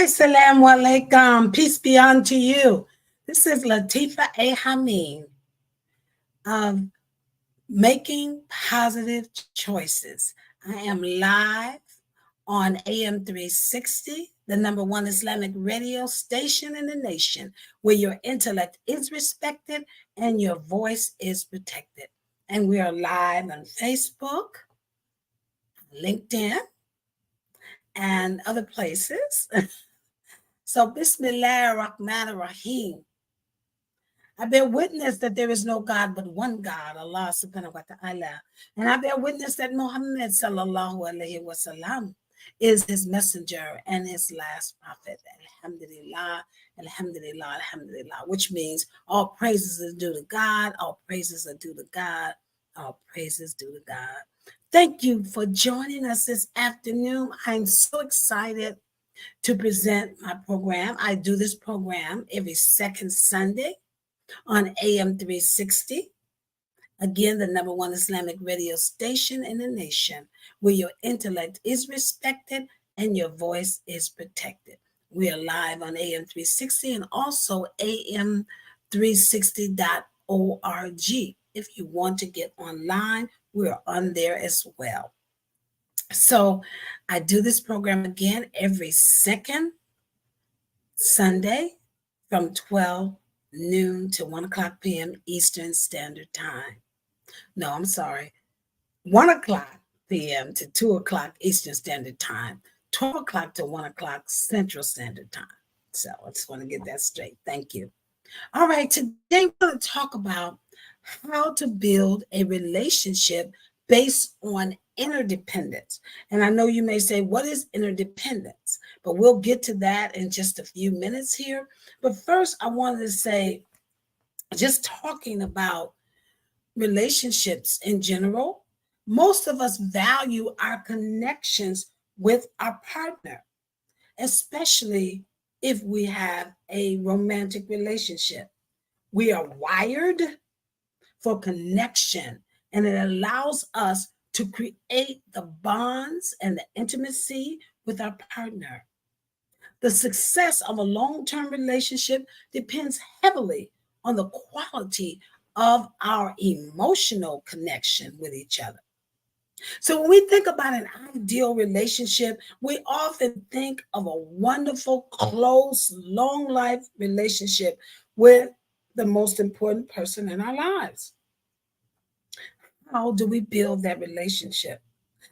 Assalamu alaikum. Peace be unto you. This is Latifa A. Hameen of Making Positive Choices. I am live on AM 360, the number one Islamic radio station in the nation, where your intellect is respected and your voice is protected. And we are live on Facebook, LinkedIn, and other places. So, Bismillah ar-Rahman ar-Rahim. I bear witness that there is no God but one God, Allah subhanahu wa ta'ala. And I bear witness that Muhammad sallallahu alayhi wa sallam is his messenger and his last prophet. Alhamdulillah, alhamdulillah, alhamdulillah, which means all praises are due to God, all praises are due to God, all praises due to God. Thank you for joining us this afternoon. I'm so excited to present my program. I do this program every second Sunday on AM 360. Again, the number one Islamic radio station in the nation, where your intellect is respected and your voice is protected. We are live on AM 360 and also am360.org. If you want to get online, we're on there as well. So I do this program again every second Sunday from 12 noon to 1 o'clock p.m. Eastern Standard Time. No, I'm sorry. 1 o'clock p.m. to 2 o'clock Eastern Standard Time. 12 o'clock to 1 o'clock Central Standard Time. So I just want to get that straight. Thank you. All right, today we're going to talk about how to build a relationship based on interdependence. And I know you may say, what is interdependence? But we'll get to that in just a few minutes here. But first, I wanted to say, just talking about relationships in general, most of us value our connections with our partner, especially if we have a romantic relationship. We are wired for connection, and it allows us to create the bonds and the intimacy with our partner. The success of a long-term relationship depends heavily on the quality of our emotional connection with each other. So when we think about an ideal relationship, we often think of a wonderful, close, long life relationship with the most important person in our lives. How do we build that relationship?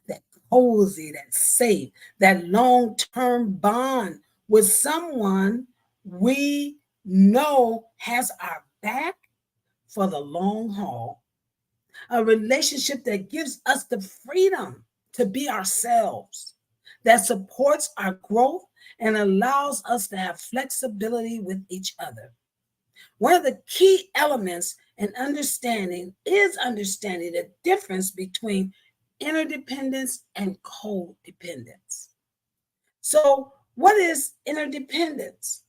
That cozy, that safe, that long-term bond with someone we know has our back for the long haul. A relationship that gives us the freedom to be ourselves, that supports our growth and allows us to have flexibility with each other. One of the key elements in understanding is understanding the difference between interdependence and codependence. So, what is interdependence?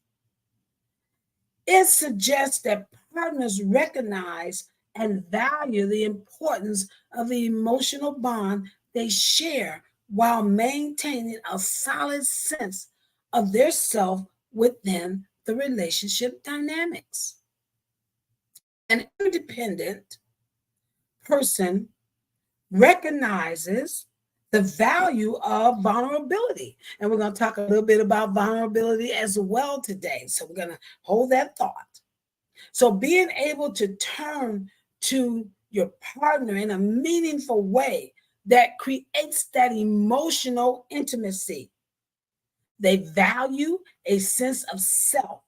It suggests that partners recognize and value the importance of the emotional bond they share while maintaining a solid sense of their self within the relationship dynamics. An interdependent person recognizes the value of vulnerability. And we're going to talk a little bit about vulnerability as well today. So we're going to hold that thought. So being able to turn to your partner in a meaningful way that creates that emotional intimacy. They value a sense of self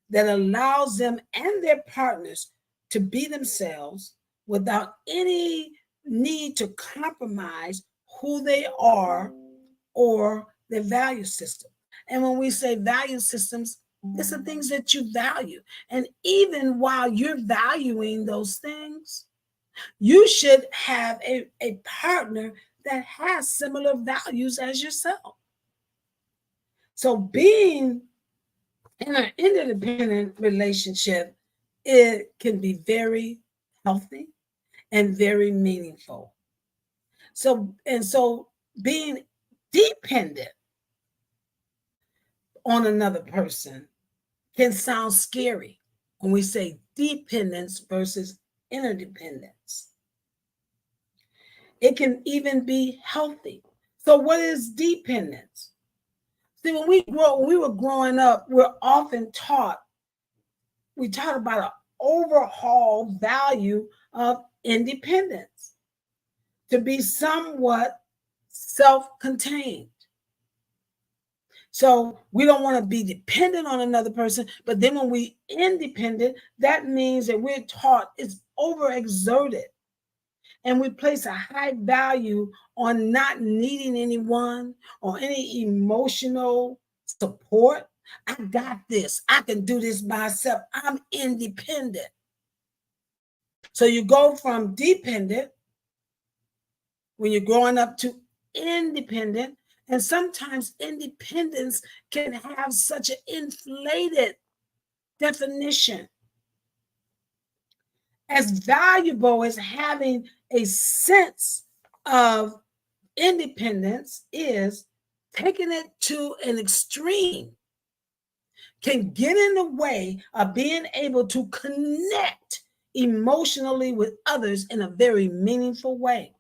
that allows them and their partners to be themselves without any need to compromise who they are or their value system. And when we say value systems, it's the things that you value. And even while you're valuing those things, you should have a partner that has similar values as yourself. So being in an interdependent relationship, it can be very healthy and very meaningful. So being dependent on another person can sound scary when we say dependence versus interdependence. It can even be healthy. So, what is dependence? See, when we were growing up, we're often taught, we taught about an overhaul value of independence to be somewhat self-contained. So we don't want to be dependent on another person, but then when we independent, that means that we're taught it's overexerted. And we place a high value on not needing anyone or any emotional support. I got this. I can do this myself. I'm independent. So you go from dependent when you're growing up to independent. And sometimes independence can have such an inflated definition. As valuable as having a sense of independence is, taking it to an extreme can get in the way of being able to connect emotionally with others in a very meaningful way.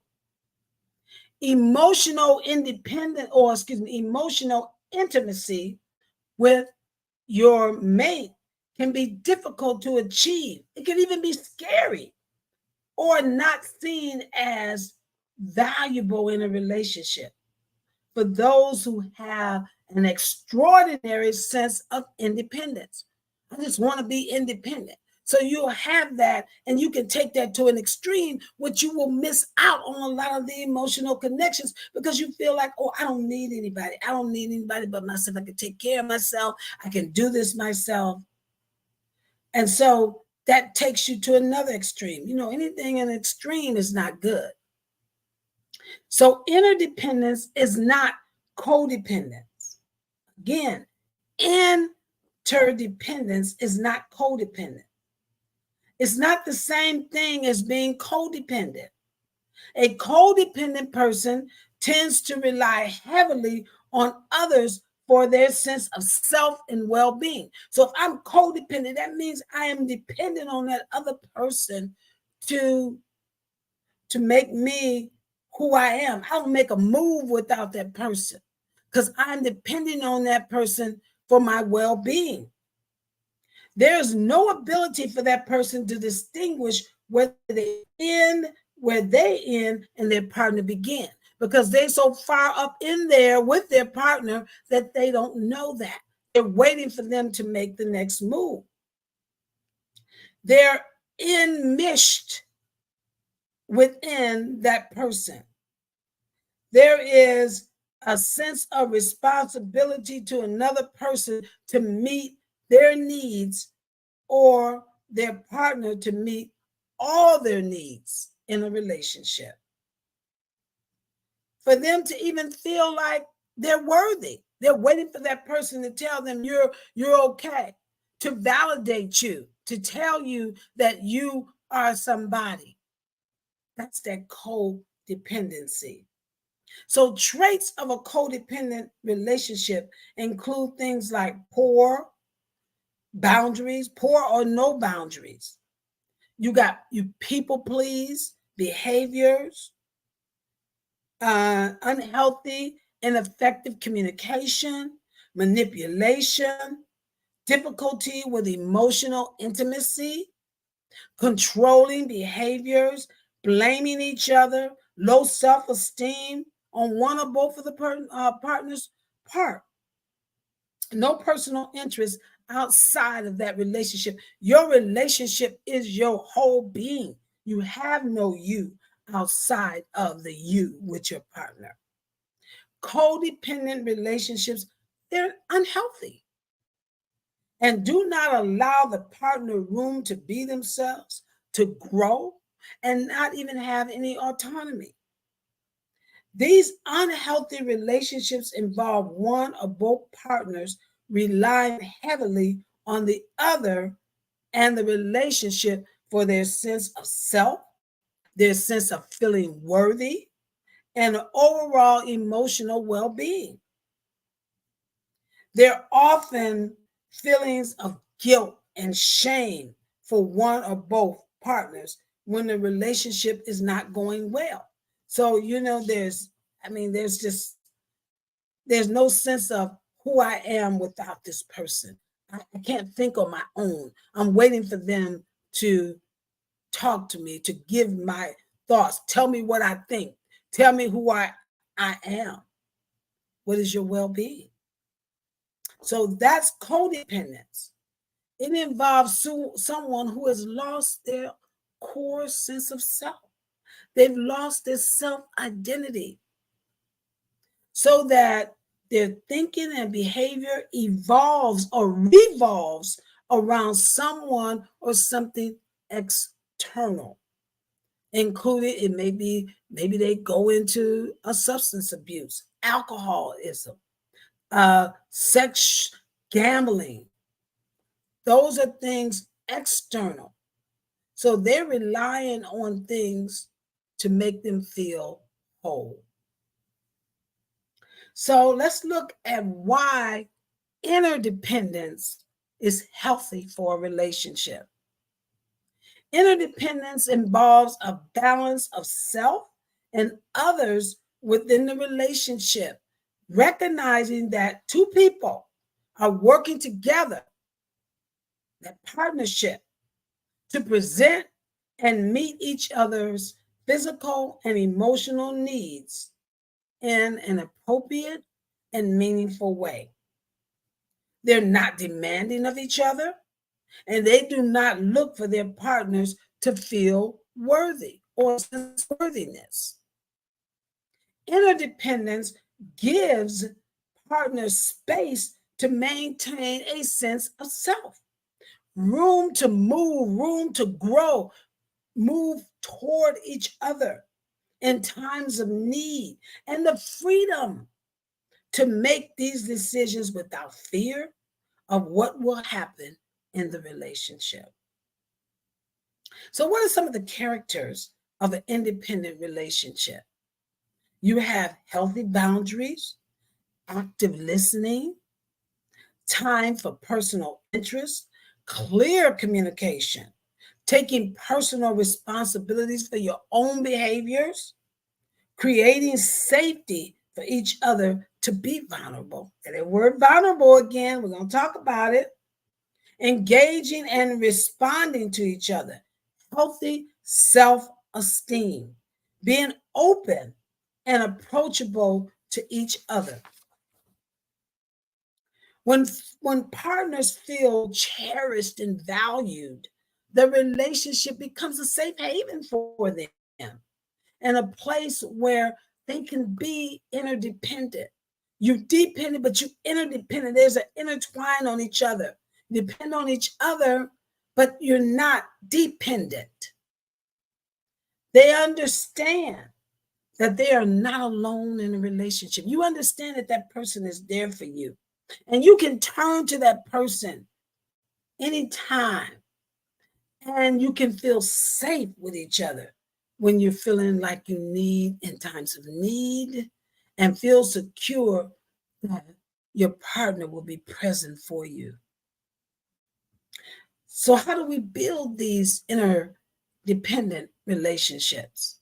Emotional independent, or excuse me, emotional intimacy with your mate can be difficult to achieve. It can even be scary or not seen as valuable in a relationship for those who have an extraordinary sense of independence. I just want to be independent. So you'll have that, and you can take that to an extreme, which you will miss out on a lot of the emotional connections because you feel like, oh, I don't need anybody. I don't need anybody but myself. I can take care of myself. I can do this myself. And so that takes you to another extreme. You know, anything in extreme is not good. So interdependence is not codependence. Again, interdependence is not codependent. It's not the same thing as being codependent. A codependent person tends to rely heavily on others for their sense of self and well-being. So if I'm codependent, that means I am dependent on that other person to make me who I am. I don't make a move without that person because I'm depending on that person for my well-being. There's no ability for that person to distinguish whether they end where they end and their partner begin, because they're so far up in there with their partner that they don't know that. They're waiting for them to make the next move. They're enmeshed within that person. There is a sense of responsibility to another person to meet their needs or their partner to meet all their needs in a relationship. For them to even feel like they're worthy. They're waiting for that person to tell them you're okay, to validate you, to tell you that you are somebody. That's that codependency. So traits of a codependent relationship include things like poor boundaries, poor or no boundaries. You people please behaviors, unhealthy, ineffective communication, manipulation, difficulty with emotional intimacy, controlling behaviors, blaming each other, low self-esteem on one or both of the partner's part. No personal interest outside of that relationship. Your relationship is your whole being. You have no you outside of the you with your partner. Codependent relationships, they're unhealthy and do not allow the partner room to be themselves, to grow, and not even have any autonomy. These unhealthy relationships involve one or both partners relying heavily on the other and the relationship for their sense of self, their sense of feeling worthy, and overall emotional well-being. There are often feelings of guilt and shame for one or both partners when the relationship is not going well. So, there's no sense of who I am without this person. I can't think on my own. I'm waiting for them to talk to me, to give my thoughts, tell me what I think, tell me who I am. What is your well being? So that's codependence. It involves someone who has lost their core sense of self. They've lost their self identity so that their thinking and behavior evolves or revolves around someone or something external. Included, it may be maybe they go into a substance abuse, alcoholism, sex, gambling. Those are things external. So they're relying on things to make them feel whole. So let's look at why interdependence is healthy for a relationship. Interdependence involves a balance of self and others within the relationship, recognizing that two people are working together, that partnership, to present and meet each other's physical and emotional needs in an appropriate and meaningful way. They're not demanding of each other, and they do not look for their partners to feel worthy or worthiness. Interdependence gives partners space to maintain a sense of self, room to move, room to grow, move toward each other in times of need, and the freedom to make these decisions without fear of what will happen in the relationship. So, what are some of the characters of an independent relationship? You have healthy boundaries, active listening, time for personal interest, clear communication, taking personal responsibilities for your own behaviors, creating safety for each other to be vulnerable. And the word vulnerable again, we're going to talk about it. Engaging and responding to each other, healthy self-esteem, being open and approachable to each other. When partners feel cherished and valued, the relationship becomes a safe haven for them and a place where they can be interdependent. You're dependent, but you're interdependent. There's an intertwine on each other. You depend on each other, but you're not dependent. They understand that they are not alone in a relationship. You understand that that person is there for you. And you can turn to that person anytime. And you can feel safe with each other when you're feeling like you need in times of need, and feel secure that your partner will be present for you. So, how do we build these interdependent relationships?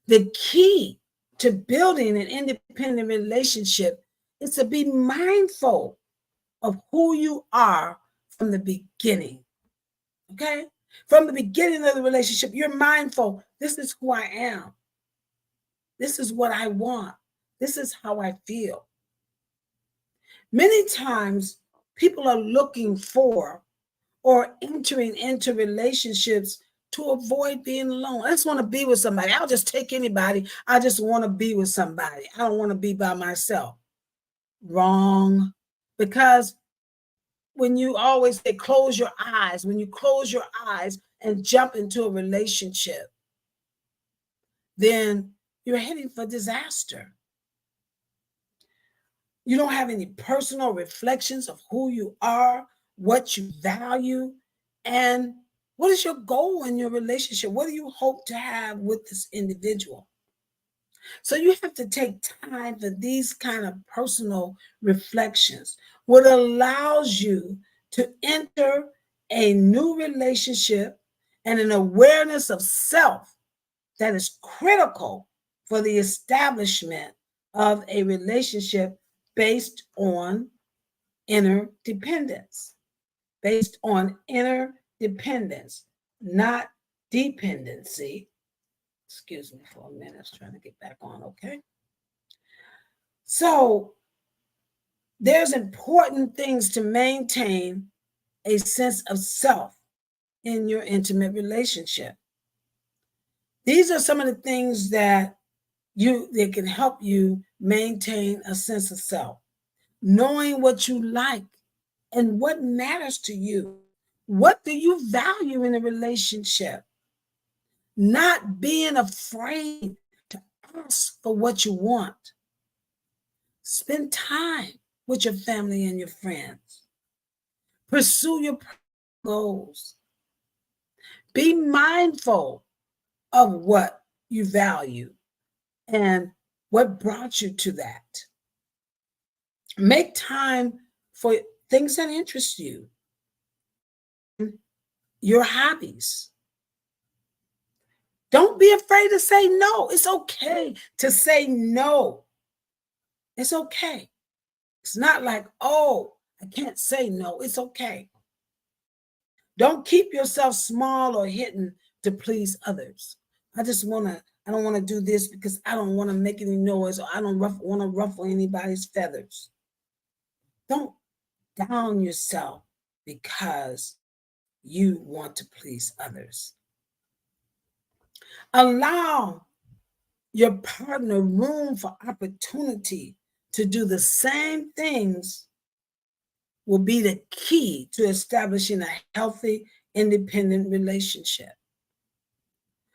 The key to building an independent relationship is to be mindful of who you are from the beginning. Okay? From the beginning of the relationship, you're mindful. This is who I am. This is what I want. This is how I feel. Many times, people are looking for or entering into relationships to avoid being alone. I just want to be with somebody. I'll just take anybody. I just want to be with somebody. I don't want to be by myself. Wrong. Because when you always say close your eyes, when you close your eyes and jump into a relationship, then you're heading for disaster. You don't have any personal reflections of who you are, what you value, and what is your goal in your relationship? What do you hope to have with this individual? So you have to take time for these kind of personal reflections, what allows you to enter a new relationship and an awareness of self that is critical for the establishment of a relationship based on interdependence, based on interdependence, not dependency. Excuse me for a minute. I was trying to get back on, okay? So there's important things to maintain a sense of self in your intimate relationship. These are some of the things that can help you maintain a sense of self. Knowing what you like and what matters to you. What do you value in a relationship? Not being afraid to ask for what you want. Spend time with your family and your friends. Pursue your goals. Be mindful of what you value and what brought you to that. Make time for things that interest you, your hobbies. Don't be afraid to say no. It's okay to say no. It's okay. It's not like, oh, I can't say no. It's okay. Don't keep yourself small or hidden to please others. I don't want to do this because I don't want to make any noise or I don't want to ruffle anybody's feathers. Don't down yourself because you want to please others. Allow your partner room for opportunity to do the same things will be the key to establishing a healthy, independent relationship.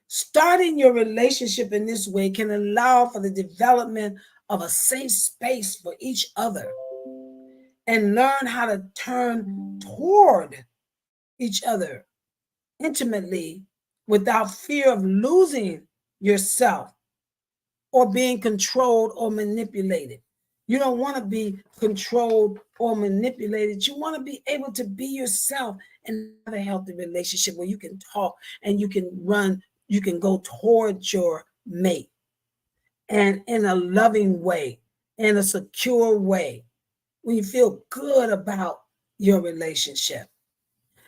Starting your relationship in this way can allow for the development of a safe space for each other and learn how to turn toward each other intimately without fear of losing yourself or being controlled or manipulated. You don't want to be controlled or manipulated. You want to be able to be yourself and have a healthy relationship where you can talk and you can go towards your mate and in a loving way, in a secure way, when you feel good about your relationship.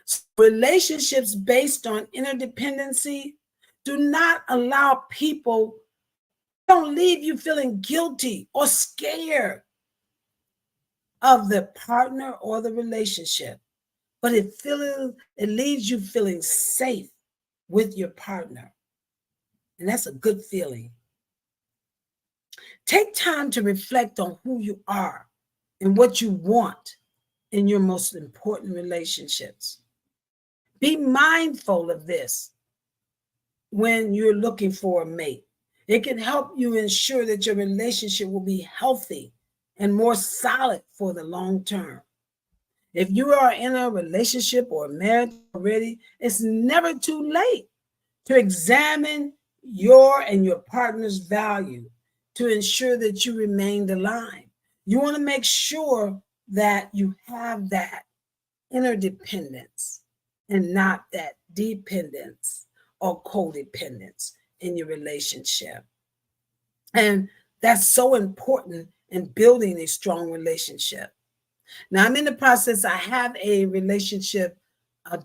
So relationships based on interdependency do not allow people, don't leave you feeling guilty or scared of the partner or the relationship, but it leaves you feeling safe with your partner. And that's a good feeling. Take time to reflect on who you are and what you want in your most important relationships. Be mindful of this when you're looking for a mate. It can help you ensure that your relationship will be healthy and more solid for the long term. If you are in a relationship or marriage already, it's never too late to examine your and your partner's value to ensure that you remain aligned. You want to make sure that you have that interdependence and not that dependence or codependence in your relationship. And that's so important in building a strong relationship. Now, I'm in the process, I have a relationship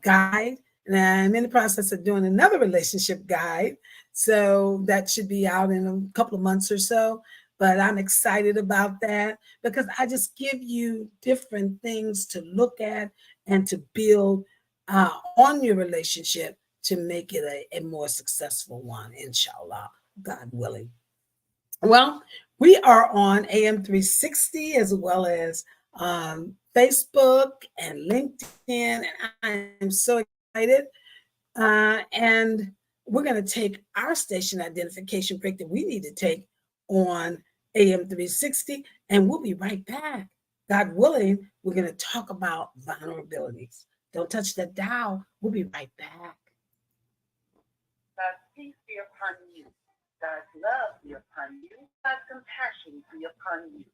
guide, and I'm in the process of doing another relationship guide. So that should be out in a couple of months or so. But I'm excited about that because I just give you different things to look at and to build on your relationship to make it a more successful one, inshallah, God willing. Well, we are on AM 360 as well as Facebook and LinkedIn, and I'm so excited. And we're going to take our station identification break that we need to take on AM 360, and we'll be right back. God willing, we're going to talk about vulnerabilities. Don't touch that dial. We'll be right back. Peace be upon you. God's love be upon you. God's compassion be upon you.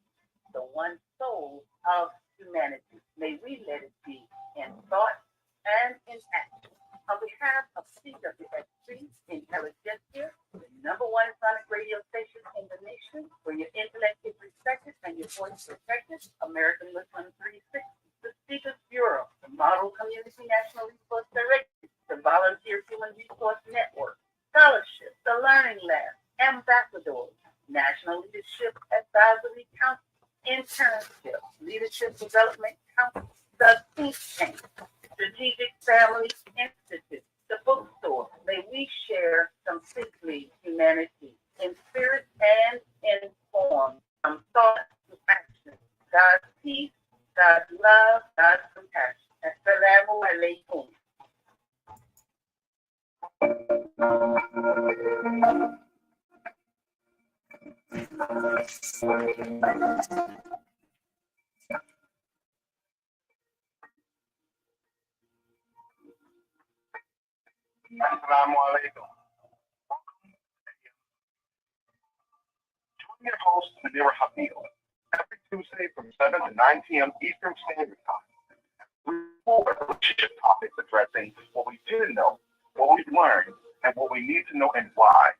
The one soul of humanity. May we let it be in thought and in action. On behalf of CWSC Intelligentsia, the number one sonic radio station in the nation, where your intellect is respected and your voice protected, American Muslim 360, the Speakers Bureau, the Model Community National Resource Directory, the Volunteer Human Resource Network, Scholarship, the Learning Lab, Ambassadors, National Leadership Advisory Council, Internship, Leadership Development Council, the Think Tank, Strategic Family Institute, the bookstore. May we share completely humanity in spirit and in form, from thought to action. God's peace, God's love, God's compassion. Assalamu alaikum. Assalamu alaikum. Join your host, Nadira Habib, every Tuesday from 7 to 9 p.m. Eastern Standard Time. We explore relationship topics addressing what we didn't know, what we've learned, and what we need to know and why.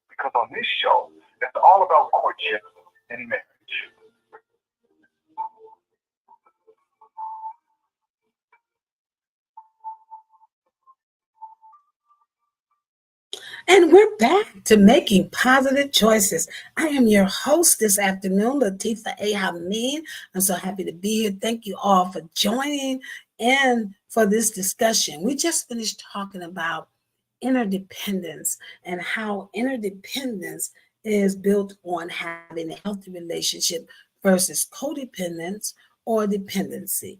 Because on this show, it's all about courtship and marriage. And we're back to making positive choices. I am your host this afternoon, Latifa A. Hamid. I'm so happy to be here. Thank you all for joining in for this discussion. We just finished talking about interdependence and how interdependence is built on having a healthy relationship versus codependence or dependency.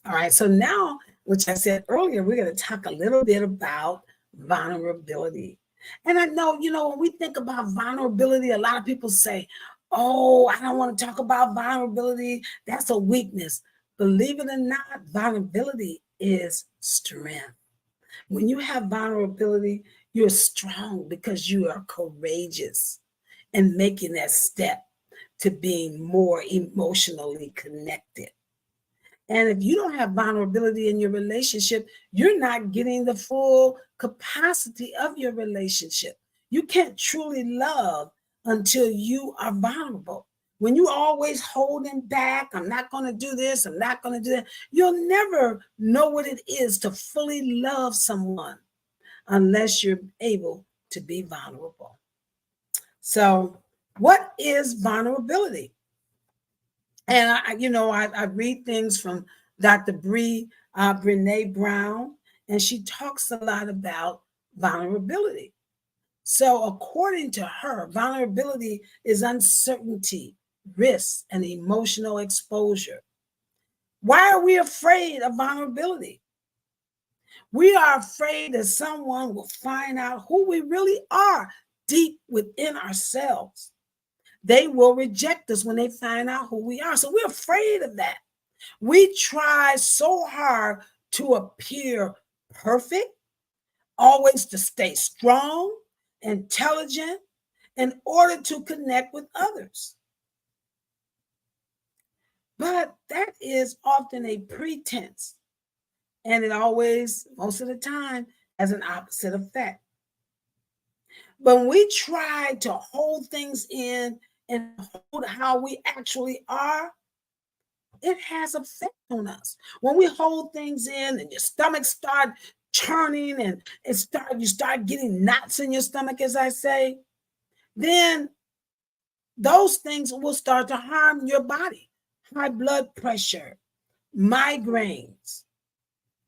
All right, so now, which I said earlier, we're going to talk a little bit about vulnerability. And I know, when we think about vulnerability, a lot of people say, oh, I don't want to talk about vulnerability. That's a weakness. Believe it or not, vulnerability is strength. When you have vulnerability, you're strong because you are courageous in making that step to being more emotionally connected. And if you don't have vulnerability in your relationship, you're not getting the full capacity of your relationship. You can't truly love until you are vulnerable. When you always holding back, I'm not going to do this, I'm not going to do that, you'll never know what it is to fully love someone unless you're able to be vulnerable. So, what is vulnerability? And I read things from Dr. Brene Brown, and she talks a lot about vulnerability. So, according to her, vulnerability is uncertainty, risk, and emotional exposure. Why are we afraid of vulnerability? We are afraid that someone will find out who we really are deep within ourselves. They will reject us when they find out who we are. So we're afraid of that. We try so hard to appear perfect, always to stay strong, intelligent, in order to connect with others. But that is often a pretense, and it always, most of the time, has an opposite effect. When we try to hold things in and hold how we actually are, it has effect on us. When we hold things in and your stomach start churning and you start getting knots in your stomach, as I say, then those things will start to harm your body. High blood pressure, migraines,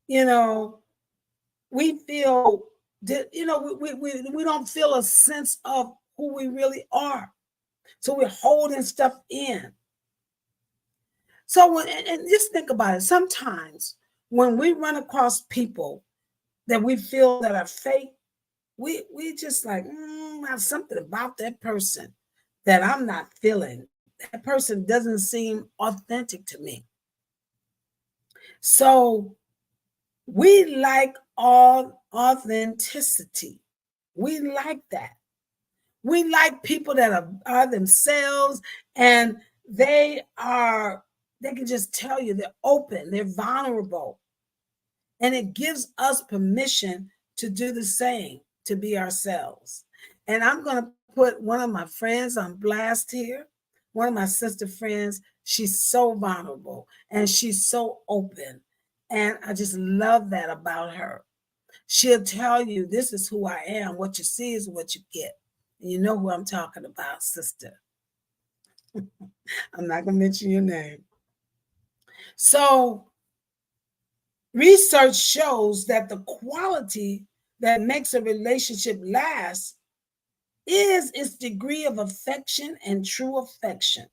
we feel that, we don't feel a sense of who we really are. So we're holding stuff in. So and just think about it. Sometimes when we run across people that we feel that are fake, we just like, there's something about that person that I'm not feeling. That person doesn't seem authentic to me. So we like all authenticity. We like that. We like people that are themselves, and they can just tell you they're open, they're vulnerable. And it gives us permission to do the same, to be ourselves. And I'm going to put one of my friends on blast here. One of my sister friends, she's so vulnerable and she's so open. And I just love that about her. She'll tell you, this is who I am. What you see is what you get. And you know who I'm talking about, sister. I'm not going to mention your name. So, research shows that the quality that makes a relationship last is its degree of affection, and true affection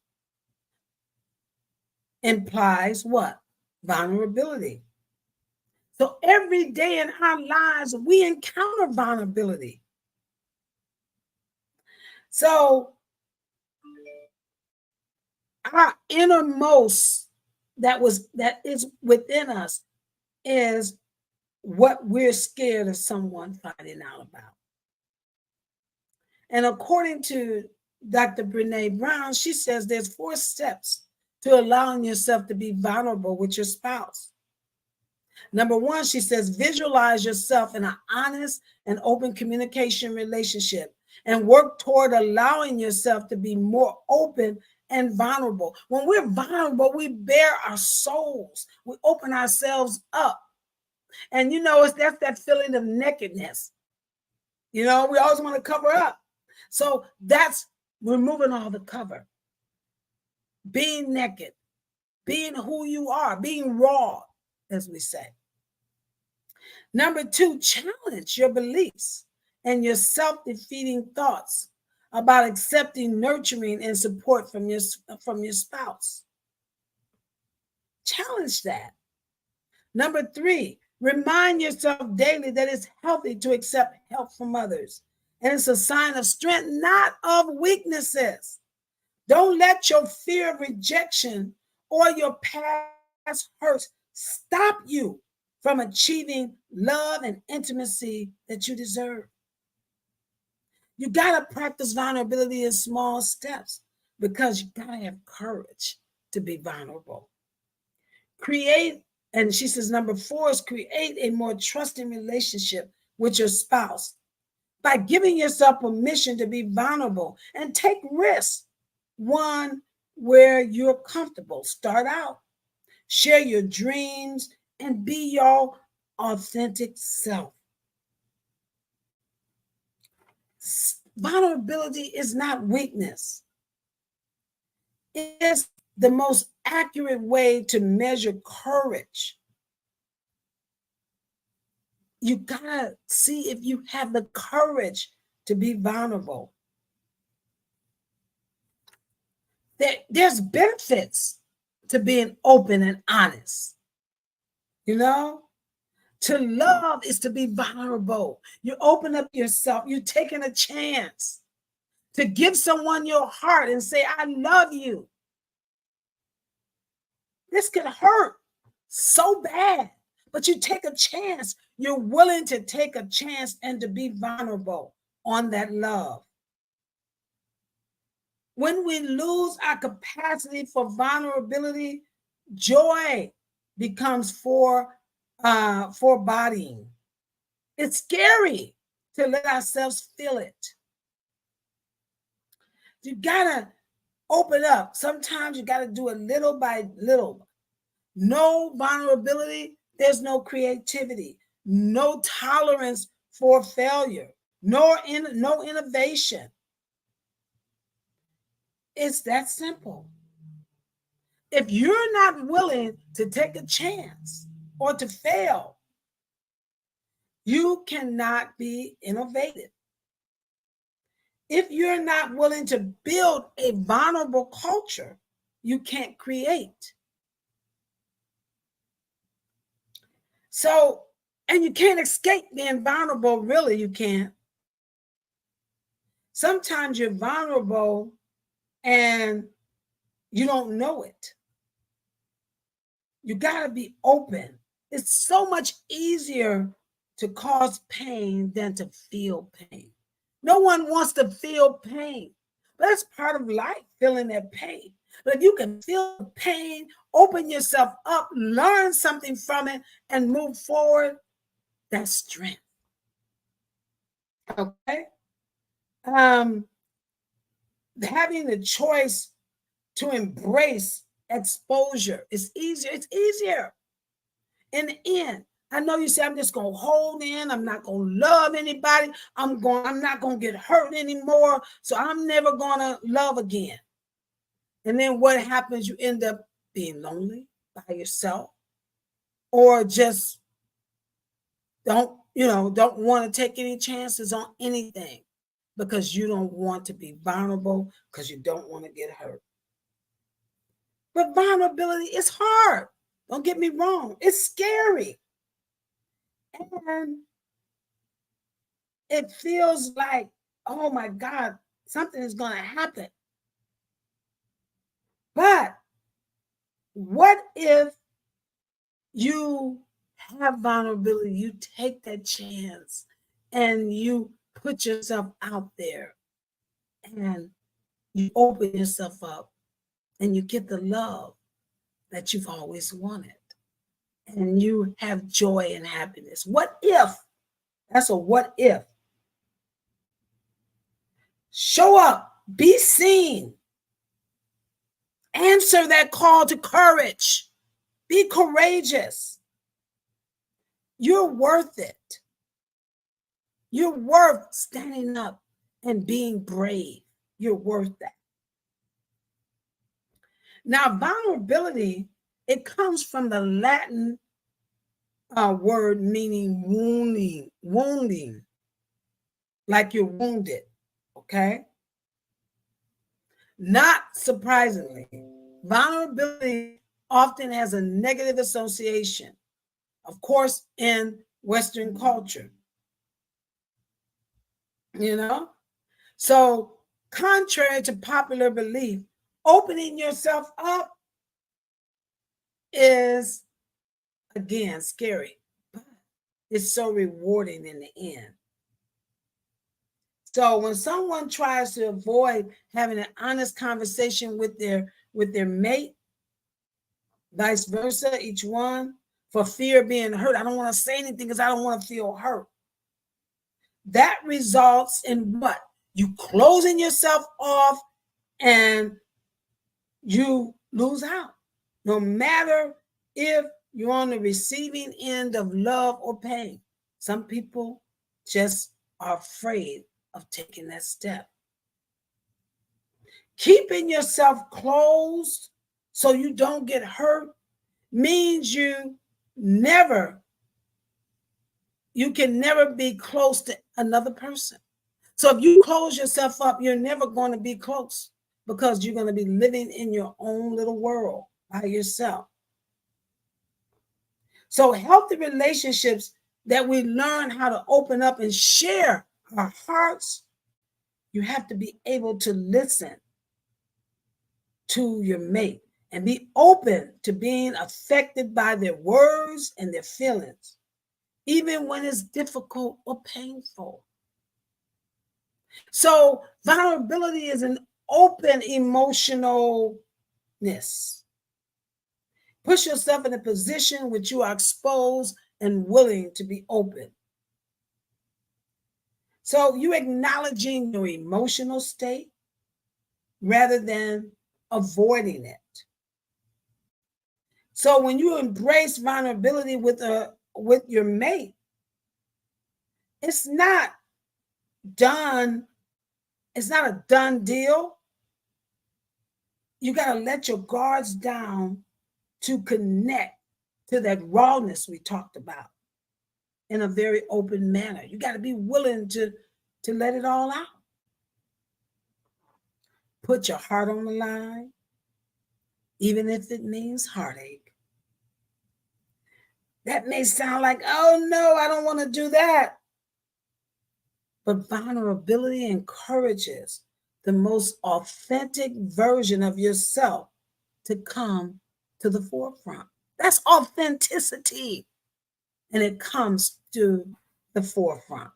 implies what? Vulnerability. So every day in our lives, we encounter vulnerability. So our innermost that is within us is what we're scared of someone finding out about. And according to Dr. Brene Brown, she says there's 4 steps to allowing yourself to be vulnerable with your spouse. Number 1, she says, visualize yourself in an honest and open communication relationship and work toward allowing yourself to be more open and vulnerable. When we're vulnerable, we bare our souls. We open ourselves up. And that's that feeling of nakedness. We always want to cover up. So that's removing all the cover. Being naked, being who you are, being raw, as we say. Number 2, challenge your beliefs and your self-defeating thoughts about accepting nurturing and support from your spouse. Challenge that. Number 3, remind yourself daily that it's healthy to accept help from others. And it's a sign of strength, not of weaknesses. Don't let your fear of rejection or your past hurts stop you from achieving love and intimacy that you deserve. You got to practice vulnerability in small steps because you got to have courage to be vulnerable. And she says, number 4 is create a more trusting relationship with your spouse by giving yourself permission to be vulnerable and take risks. One where you're comfortable. Start out. Share your dreams and be your authentic self. Vulnerability is not weakness. It is the most accurate way to measure courage. You gotta see if you have the courage to be vulnerable. There's benefits to being open and honest. To love is to be vulnerable. You open up yourself. You're taking a chance to give someone your heart and say, I love you. This can hurt so bad, but you take a chance. You're willing to take a chance and to be vulnerable on that love. When we lose our capacity for vulnerability, joy becomes foreboding. It's scary to let ourselves feel it. You gotta open up. Sometimes you gotta do it little by little. No vulnerability, there's no creativity, no tolerance for failure, no innovation. It's that simple. If you're not willing to take a chance or to fail, you cannot be innovative. If you're not willing to build a vulnerable culture, you can't create. So, and you can't escape being vulnerable, really, you can't. Sometimes you're vulnerable and you don't know it. You got to be open. It's so much easier to cause pain than to feel pain. No one wants to feel pain, but that's part of life, feeling that pain. But if you can feel the pain, open yourself up, learn something from it, and move forward, that's strength. Okay? Having the choice to embrace exposure is easier. It's easier. In the end, I know you say I'm just gonna hold in, I'm not gonna love anybody, I'm not gonna get hurt anymore, so I'm never gonna love again. And then what happens? You end up being lonely by yourself, or just don't want to take any chances on anything because you don't want to be vulnerable, because you don't want to get hurt. But vulnerability is hard. Don't get me wrong. It's scary. And it feels like, oh my God, something is going to happen. But what if you have vulnerability, you take that chance and you put yourself out there and you open yourself up and you get the love that you've always wanted and you have joy and happiness? What if? That's a what if. Show up, be seen, answer that call to courage, be courageous. You're worth it. You're worth standing up and being brave. You're worth that. Now, vulnerability, it comes from the Latin word meaning wounding, like you're wounded, okay? Not surprisingly, vulnerability often has a negative association, of course, in Western culture. So contrary to popular belief, opening yourself up is, again, scary, but it's so rewarding in the end. So when someone tries to avoid having an honest conversation with their mate, vice versa, each one, for fear of being hurt, I don't want to say anything because I don't want to feel hurt. That results in what? You closing yourself off and you lose out. No matter if you're on the receiving end of love or pain. Some people just are afraid of taking that step. Keeping yourself closed so you don't get hurt means you can never be close to another person. So if you close yourself up, you're never going to be close because you're going to be living in your own little world by yourself. So healthy relationships that we learn how to open up and share our hearts, you have to be able to listen to your mate and be open to being affected by their words and their feelings, even when it's difficult or painful. So vulnerability is an open emotionalness. Push yourself in a position which you are exposed and willing to be open. So you acknowledging your emotional state rather than avoiding it. So when you embrace vulnerability with your mate, it's not done. It's not a done deal. You got to let your guards down to connect to that rawness we talked about in a very open manner. You got to be willing to let it all out. Put your heart on the line, even if it means heartache. That may sound like, oh no, I don't want to do that. But vulnerability encourages the most authentic version of yourself to come to the forefront. That's authenticity. And it comes to the forefront.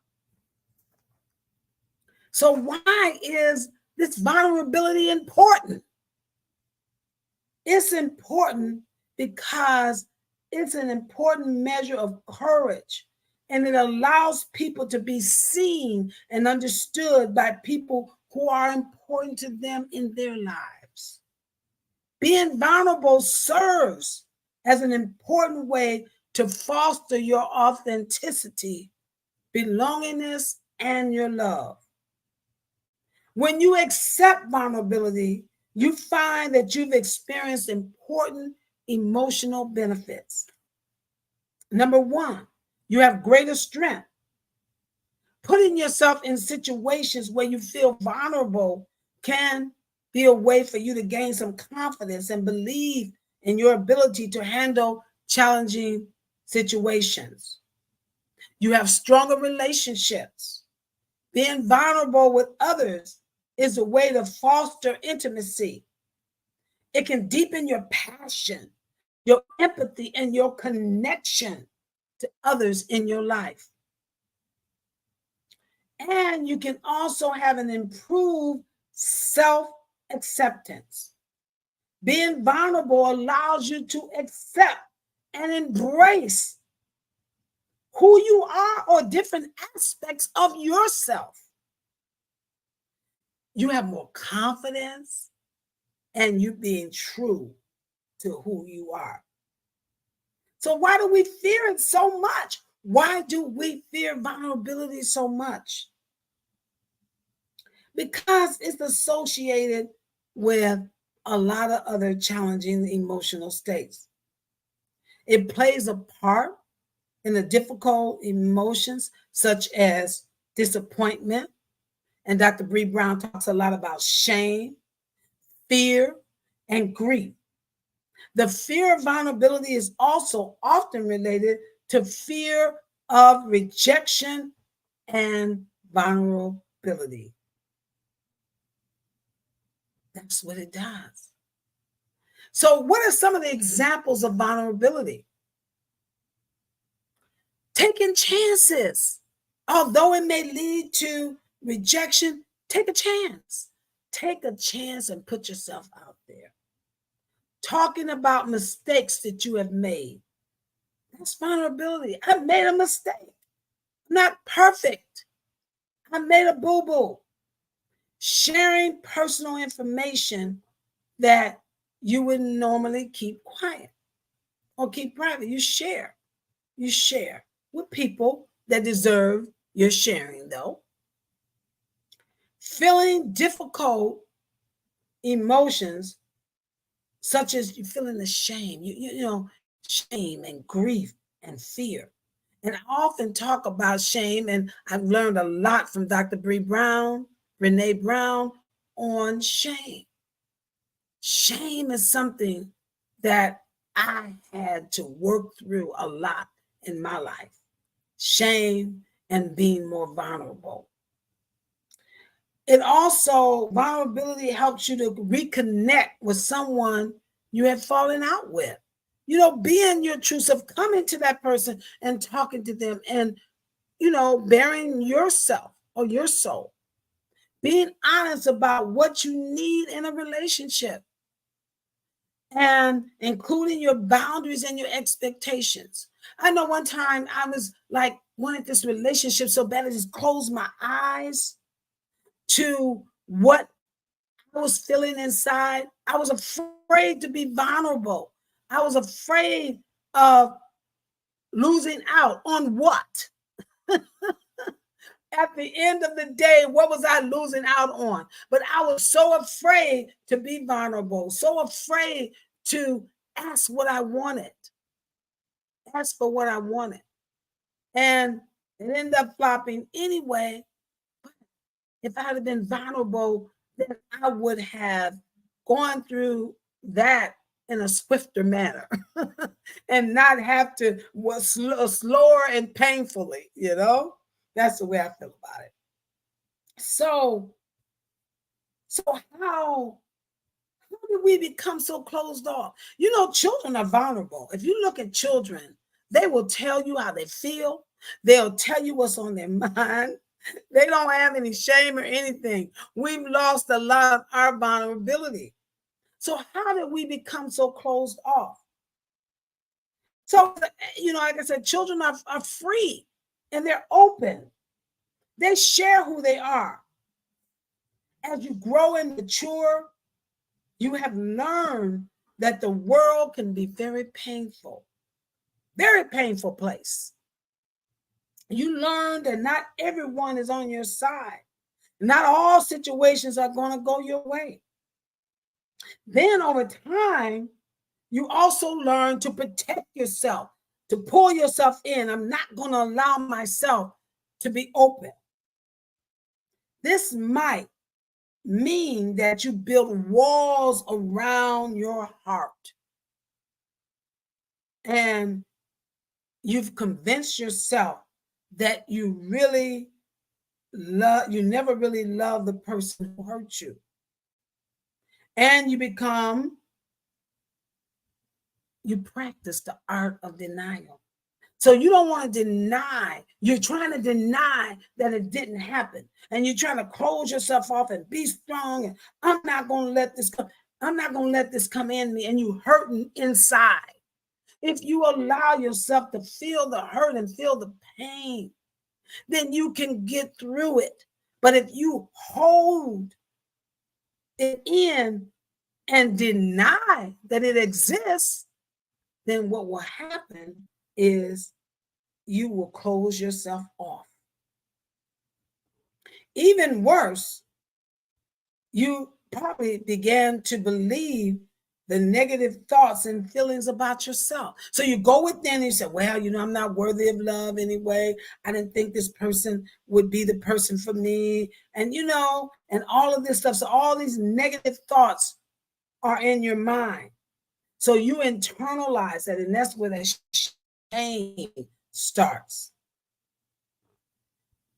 So why is this vulnerability important? It's important because it's an important measure of courage, and it allows people to be seen and understood by people who are important to them in their lives. Being vulnerable serves as an important way to foster your authenticity, belongingness, and your love. When you accept vulnerability, you find that you've experienced important emotional benefits. Number one, you have greater strength. Putting yourself in situations where you feel vulnerable can be a way for you to gain some confidence and believe in your ability to handle challenging situations. You have stronger relationships. Being vulnerable with others is a way to foster intimacy. It can deepen your passion, your empathy, and your connection to others in your life. And you can also have an improved self acceptance. Being vulnerable allows you to accept and embrace who you are or different aspects of yourself. You have more confidence and you being true to who you are. So why do we fear it so much? Why do we fear vulnerability so much? Because it's associated with a lot of other challenging emotional states. It plays a part in the difficult emotions such as disappointment. And Dr. Bree Brown talks a lot about shame, fear, and grief. The fear of vulnerability is also often related to fear of rejection and vulnerability. That's what it does. So, what are some of the examples of vulnerability? Taking chances. Although it may lead to rejection, take a chance. Take a chance and put yourself out there. Talking about mistakes that you have made. That's vulnerability. I made a mistake. I'm not perfect. I made a boo-boo. Sharing personal information that you would normally keep quiet or keep private. You share. You share with people that deserve your sharing, though. Feeling difficult emotions, such as you feeling the shame, you know, shame and grief and fear. And I often talk about shame, and I've learned a lot from Dr. Brene Brown on shame. Shame is something that I had to work through a lot in my life. Shame and being more vulnerable. It also, vulnerability helps you to reconnect with someone you have fallen out with. You know, being your true self, coming to that person and talking to them and, you know, bearing yourself or your soul. Being honest about what you need in a relationship and including your boundaries and your expectations. I know one time I was like, wanted this relationship so bad I just closed my eyes to what I was feeling inside. I was afraid to be vulnerable. I was afraid of losing out on what? At the end of the day, what was I losing out on? But I was so afraid to be vulnerable, so afraid to ask what I wanted, ask for what I wanted. And it ended up flopping anyway. If I had been vulnerable, then I would have gone through that in a swifter manner and not have to slower and painfully, you know? That's the way I feel about it. So how did we become so closed off? You know, children are vulnerable. If you look at children, they will tell you how they feel. They'll tell you what's on their mind. They don't have any shame or anything. We've lost a lot of our vulnerability. So how did we become so closed off? So, like I said, children are free and they're open. They share who they are. As you grow and mature, you have learned that the world can be very painful place. You learn that not everyone is on your side. Not all situations are going to go your way. Then over time, you also learn to protect yourself, to pull yourself in. I'm not going to allow myself to be open. This might mean that you build walls around your heart. And you've convinced yourself that you never really love the person who hurt you. And you practice the art of denial. So you don't want to deny. You're trying to deny that it didn't happen. And you're trying to close yourself off and be strong. And I'm not going to let this come. I'm not going to let this come in me. And you hurting inside. If you allow yourself to feel the hurt and feel the pain, then you can get through it. But if you hold it in and deny that it exists, then what will happen is you will close yourself off. Even worse, you probably began to believe the negative thoughts and feelings about yourself. So you go within and you say, well, I'm not worthy of love anyway. I didn't think this person would be the person for me. And, and all of this stuff. So all these negative thoughts are in your mind. So you internalize that, and that's where that shame starts.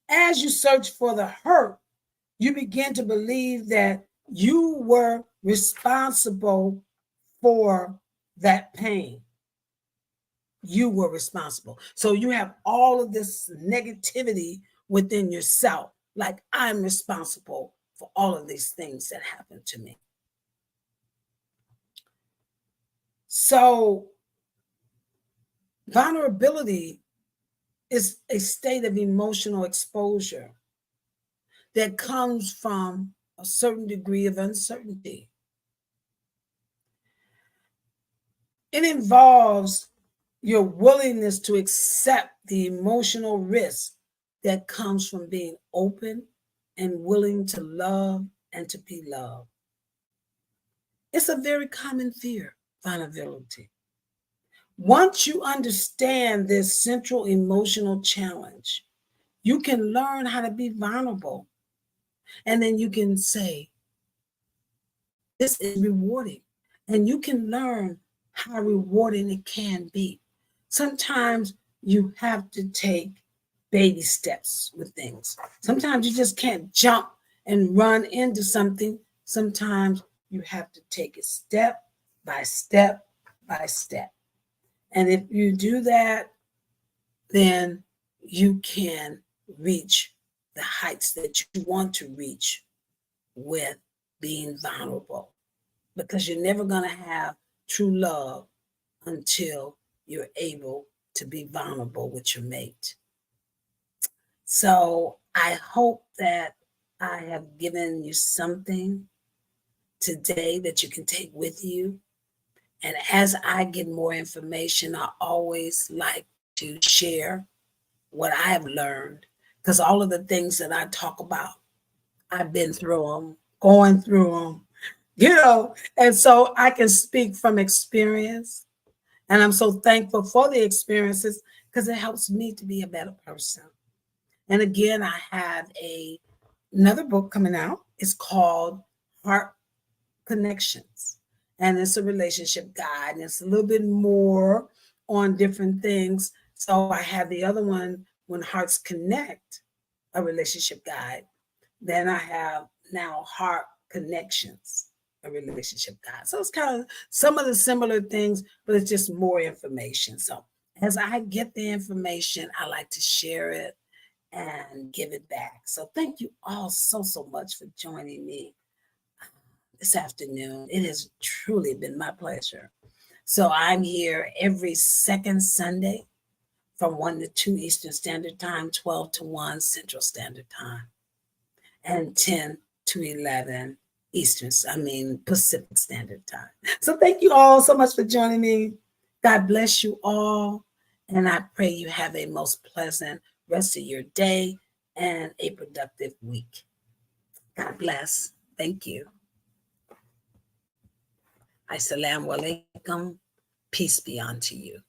As you search for the hurt, you begin to believe that you were responsible for that pain. You were responsible. So you have all of this negativity within yourself, like I'm responsible for all of these things that happened to me. So vulnerability is a state of emotional exposure that comes from a certain degree of uncertainty. It involves your willingness to accept the emotional risk that comes from being open and willing to love and to be loved. It's a very common fear, vulnerability. Once you understand this central emotional challenge, you can learn how to be vulnerable. And then you can say, this is rewarding. And you can learn how rewarding it can be. Sometimes you have to take baby steps with things. Sometimes you just can't jump and run into something. Sometimes you have to take it step by step by step. And if you do that, then you can reach the heights that you want to reach with being vulnerable, because you're never going to have true love until you're able to be vulnerable with your mate. So I hope that I have given you something today that you can take with you. And as I get more information, I always like to share what I have learned, because all of the things that I talk about, I've been through them, going through them, and so I can speak from experience. And I'm so thankful for the experiences because it helps me to be a better person. And again, I have another book coming out. It's called Heart Connections. And it's a relationship guide. And it's a little bit more on different things. So I have the other one, When Hearts Connect, a relationship guide. Then I have now Heart Connections, a relationship guide. So it's kind of some of the similar things, but it's just more information. So as I get the information, I like to share it. and give it back. So thank you all so much for joining me this afternoon. It has truly been my pleasure. So I'm here every second Sunday from 1 to 2 Eastern Standard Time, 12 to 1 Central Standard Time, and 10 to 11 Pacific Standard Time. So thank you all so much for joining me. God bless you all. And I pray you have a most pleasant rest of your day and a productive week. God bless. Thank you. Assalamu alaikum. Peace be unto you.